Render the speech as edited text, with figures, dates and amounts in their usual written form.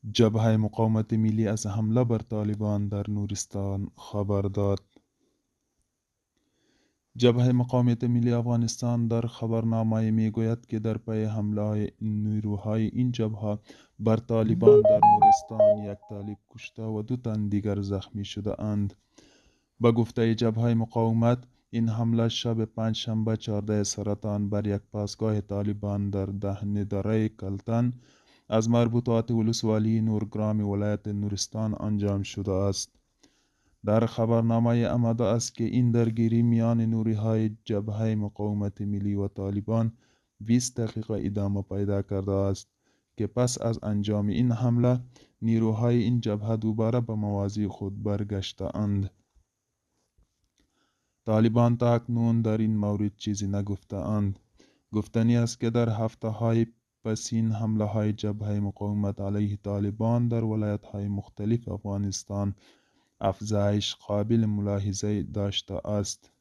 جبهه مقاومت ملی از حمله بر طالبان در نورستان خبر داد. جبهه مقاومت ملی افغانستان در خبرنامه می گوید که در پی حمله نیروهای این جبهه بر طالبان در نورستان یک طالب کشته و 2 تن دیگر زخمی شده اند. به گفته جبهه مقاومت، این حمله شب پنجشنبه 14 سرطان بر یک پاسگاه طالبان در دهن دره کلتن از مربوطات ولسوالی نورگرام ولایت نورستان انجام شده است. در خبرنامه آمده است که این درگیری میان نیروهای جبهه مقاومت ملی و طالبان 20 دقیقه ادامه پیدا کرده است که پس از انجام این حمله نیروهای این جبهه دوباره به مواضع خود برگشته اند. طالبان تا اکنون در این مورد چیزی نگفته اند. گفتنی است که در هفته های پسین حمله های جبهه مقاومت علیه طالبان در ولایت های مختلف افغانستان افزایش قابل ملاحظه داشته است.